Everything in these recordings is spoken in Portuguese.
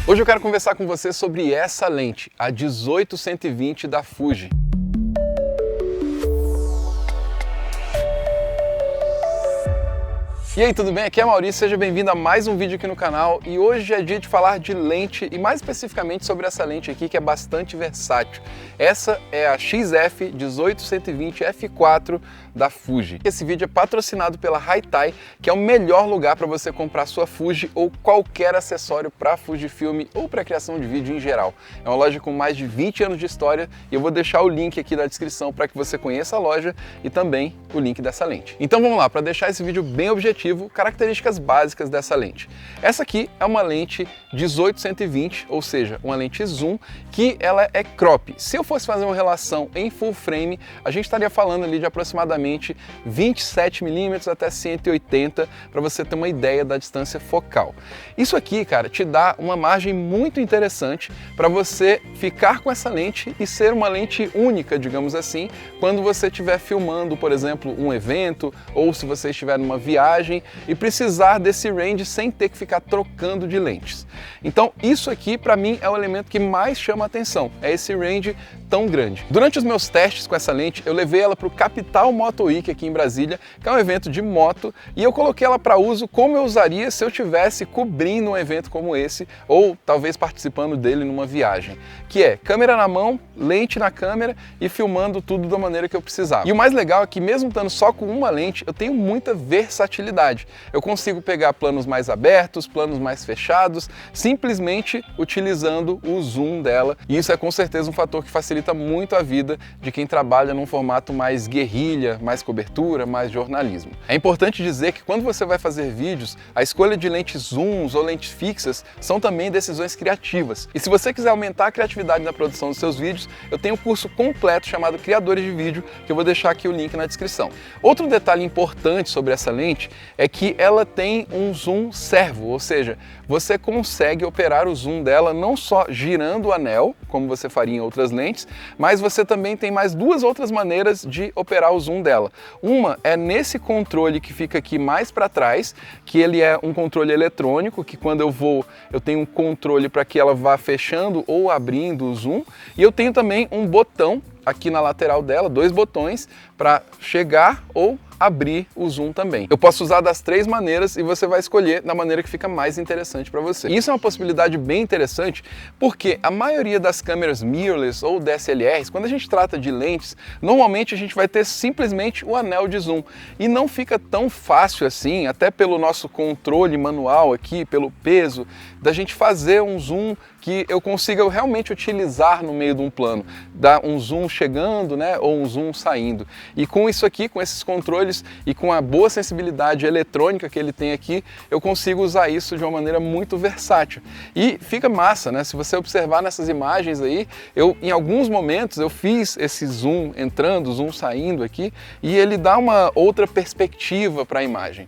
Hoje eu quero conversar com você sobre essa lente, a 18-120 da Fuji. E aí, tudo bem? Aqui é Maurício, seja bem-vindo a mais um vídeo aqui no canal e hoje é dia de falar de lente e mais especificamente sobre essa lente aqui que é bastante versátil. Essa é a XF 18-120 f4 da Fuji. Esse vídeo é patrocinado pela Hi-Tai, que é o melhor lugar para você comprar sua Fuji ou qualquer acessório para Fujifilm ou para criação de vídeo em geral. É uma loja com mais de 20 anos de história e eu vou deixar o link aqui na descrição para que você conheça a loja e também o link dessa lente. Então vamos lá, para deixar esse vídeo bem objetivo, características básicas dessa lente. Essa aqui é uma lente 18-120, ou seja, uma lente zoom, que ela é crop. Se eu fosse fazer uma relação em full frame, a gente estaria falando ali de aproximadamente 27mm até 180, para você ter uma ideia da distância focal. Isso aqui, cara, te dá uma margem muito interessante para você ficar com essa lente e ser uma lente única, digamos assim, quando você estiver filmando, por exemplo, um evento, ou se você estiver numa viagem e precisar desse range sem ter que ficar trocando de lentes. Então isso aqui para mim é o elemento que mais chama a atenção, é esse range tão grande. Durante os meus testes com essa lente, eu levei ela para o Capital Moto Week aqui em Brasília, que é um evento de moto, e eu coloquei ela para uso como eu usaria se eu estivesse cobrindo um evento como esse, ou talvez participando dele numa viagem, que é câmera na mão, lente na câmera e filmando tudo da maneira que eu precisava. E o mais legal é que mesmo estando só com uma lente, eu tenho muita versatilidade. Eu consigo pegar planos mais abertos, planos mais fechados, simplesmente utilizando o zoom dela, e isso é com certeza um fator que facilita muito a vida de quem trabalha num formato mais guerrilha, mais cobertura, mais jornalismo. É importante dizer que quando você vai fazer vídeos, a escolha de lentes zooms ou lentes fixas são também decisões criativas. E se você quiser aumentar a criatividade na produção dos seus vídeos, eu tenho um curso completo chamado Criadores de Vídeo, que eu vou deixar aqui o link na descrição. Outro detalhe importante sobre essa lente é que ela tem um zoom servo, ou seja, você consegue operar o zoom dela não só girando o anel, como você faria em outras lentes, mas você também tem mais duas outras maneiras de operar o zoom dela. Uma é nesse controle que fica aqui mais para trás, que ele é um controle eletrônico, que quando eu vou, eu tenho um controle para que ela vá fechando ou abrindo o zoom, e eu tenho também um botão aqui na lateral dela, dois botões para chegar ou abrir o zoom também. Eu posso usar das três maneiras e você vai escolher da maneira que fica mais interessante para você. E isso é uma possibilidade bem interessante porque a maioria das câmeras mirrorless ou DSLRs, quando a gente trata de lentes, normalmente a gente vai ter simplesmente o anel de zoom e não fica tão fácil assim, até pelo nosso controle manual aqui, pelo peso, da gente fazer um zoom que eu consiga realmente utilizar no meio de um plano, dar um zoom chegando, né, ou um zoom saindo. E com isso aqui, com esses controles e com a boa sensibilidade eletrônica que ele tem aqui, eu consigo usar isso de uma maneira muito versátil. E fica massa, né? Se você observar nessas imagens aí, em alguns momentos eu fiz esse zoom entrando, zoom saindo aqui, e ele dá uma outra perspectiva para a imagem.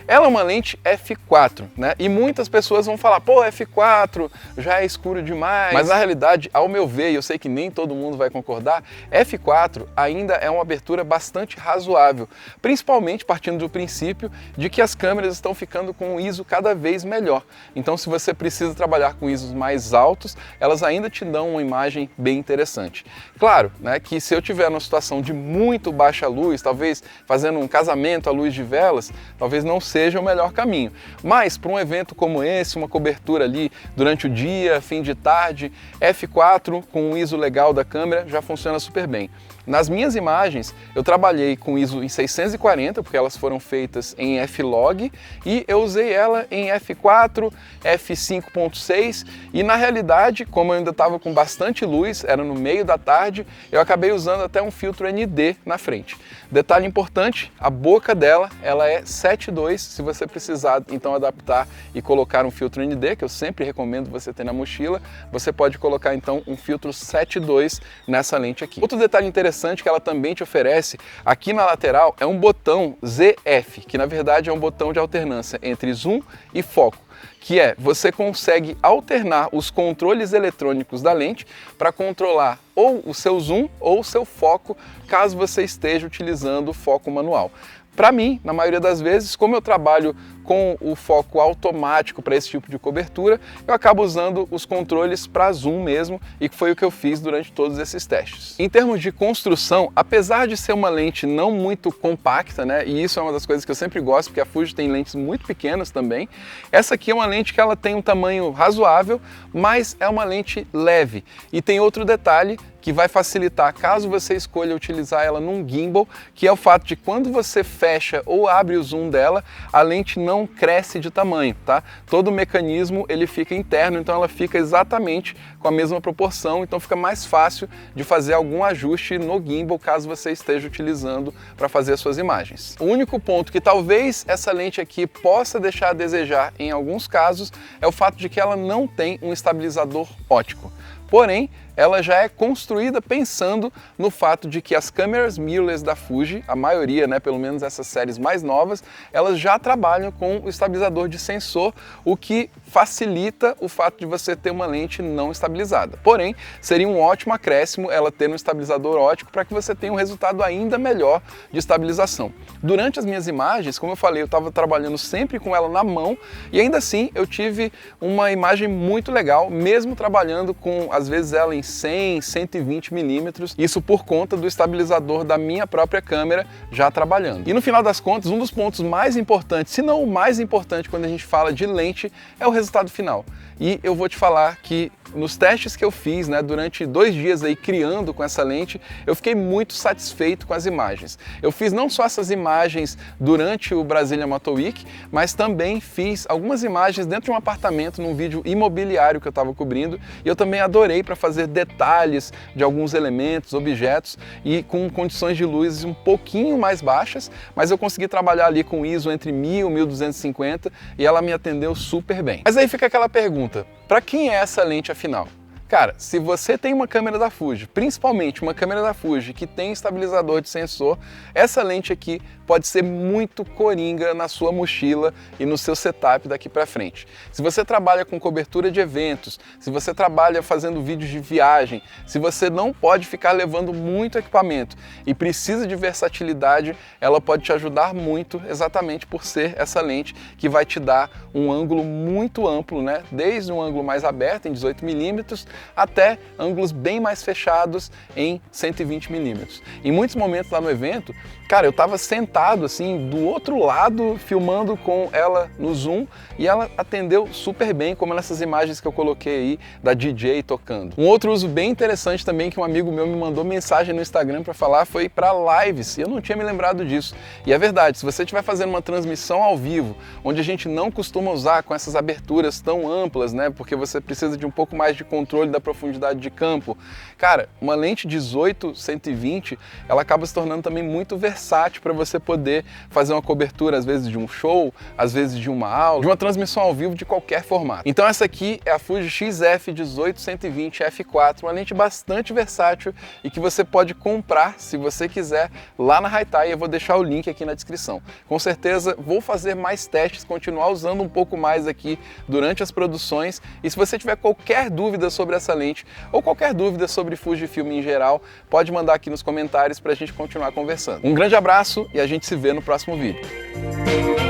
Ela é uma lente f4, né? E muitas pessoas vão falar, pô, f4 já é escuro demais. Mas na realidade, ao meu ver, e eu sei que nem todo mundo vai concordar, f4 ainda é uma abertura bastante razoável, principalmente partindo do princípio de que as câmeras estão ficando com um ISO cada vez melhor. Então, se você precisa trabalhar com ISOs mais altos, elas ainda te dão uma imagem bem interessante. Claro, né, que se eu tiver numa situação de muito baixa luz, talvez fazendo um casamento à luz de velas, talvez não seja o melhor caminho. Mas para um evento como esse, uma cobertura ali durante o dia, fim de tarde, f4 com um ISO legal da câmera já funciona super bem. Nas minhas imagens, eu trabalhei com ISO em 640, porque elas foram feitas em F-Log, e eu usei ela em F4, F5.6, e na realidade, como eu ainda estava com bastante luz, era no meio da tarde, eu acabei usando até um filtro ND na frente. Detalhe importante, a boca dela, ela é 7.2, se você precisar então adaptar e colocar um filtro ND, que eu sempre recomendo você ter na mochila, você pode colocar então um filtro 7.2 nessa lente aqui. Outro detalhe interessante que ela também te oferece aqui na lateral é um botão ZF, que na verdade é um botão de alternância entre zoom e foco, que é, você consegue alternar os controles eletrônicos da lente para controlar ou o seu zoom ou o seu foco, caso você esteja utilizando o foco manual. Para mim, na maioria das vezes, como eu trabalho com o foco automático para esse tipo de cobertura, eu acabo usando os controles para zoom mesmo, e foi o que eu fiz durante todos esses testes. Em termos de construção, apesar de ser uma lente não muito compacta, né, e isso é uma das coisas que eu sempre gosto, porque a Fuji tem lentes muito pequenas também, essa aqui é uma lente que ela tem um tamanho razoável, mas é uma lente leve. E tem outro detalhe que vai facilitar caso você escolha utilizar ela num gimbal, que é o fato de quando você fecha ou abre o zoom dela, a lente não cresce de tamanho, tá? Todo o mecanismo ele fica interno, então ela fica exatamente com a mesma proporção, então fica mais fácil de fazer algum ajuste no gimbal caso você esteja utilizando para fazer as suas imagens. O único ponto que talvez essa lente aqui possa deixar a desejar em alguns casos é o fato de que ela não tem um estabilizador óptico. Porém, ela já é construída pensando no fato de que as câmeras mirrorless da Fuji, a maioria, né, pelo menos essas séries mais novas, elas já trabalham com o estabilizador de sensor, o que facilita o fato de você ter uma lente não estabilizada. Porém, seria um ótimo acréscimo ela ter um estabilizador óptico para que você tenha um resultado ainda melhor de estabilização. Durante as minhas imagens, como eu falei, eu estava trabalhando sempre com ela na mão e ainda assim eu tive uma imagem muito legal, mesmo trabalhando com, às vezes, ela em 100, 120 milímetros, isso por conta do estabilizador da minha própria câmera já trabalhando. E no final das contas, um dos pontos mais importantes, se não o mais importante quando a gente fala de lente, é o resultado final. E eu vou te falar que nos testes que eu fiz, né, durante 2 dias aí criando com essa lente, eu fiquei muito satisfeito com as imagens. Eu fiz não só essas imagens durante o Brasília Motor Week, mas também fiz algumas imagens dentro de um apartamento, num vídeo imobiliário que eu estava cobrindo, e eu também adorei para fazer detalhes de alguns elementos, objetos, e com condições de luz um pouquinho mais baixas, mas eu consegui trabalhar ali com ISO entre 1000 e 1250 e ela me atendeu super bem. Mas aí fica aquela pergunta, para quem é essa lente afinal? Cara, se você tem uma câmera da Fuji, principalmente uma câmera da Fuji que tem estabilizador de sensor, essa lente aqui pode ser muito coringa na sua mochila e no seu setup daqui para frente. Se você trabalha com cobertura de eventos, se você trabalha fazendo vídeos de viagem, se você não pode ficar levando muito equipamento e precisa de versatilidade, ela pode te ajudar muito exatamente por ser essa lente que vai te dar um ângulo muito amplo, né? Desde um ângulo mais aberto em 18 milímetros até ângulos bem mais fechados em 120 milímetros. Em muitos momentos lá no evento, cara, eu estava sentado assim do outro lado filmando com ela no zoom e ela atendeu super bem, como nessas imagens que eu coloquei aí da DJ tocando. Um outro uso bem interessante também que um amigo meu me mandou mensagem no Instagram para falar foi para lives, e eu não tinha me lembrado disso. E é verdade, se você estiver fazendo uma transmissão ao vivo, onde a gente não costuma usar com essas aberturas tão amplas, né, porque você precisa de um pouco mais de controle da profundidade de campo, cara, uma lente 18-120, ela acaba se tornando também muito versátil para você poder fazer uma cobertura, às vezes de um show, às vezes de uma aula, de uma transmissão ao vivo de qualquer formato. Então essa aqui é a Fuji XF18-120 f4, uma lente bastante versátil e que você pode comprar, se você quiser, lá na Haitai. Eu vou deixar o link aqui na descrição. Com certeza vou fazer mais testes, continuar usando um pouco mais aqui durante as produções, e se você tiver qualquer dúvida sobre essa lente ou qualquer dúvida sobre Fujifilm em geral, pode mandar aqui nos comentários para a gente continuar conversando. Um grande abraço e a gente se vê no próximo vídeo.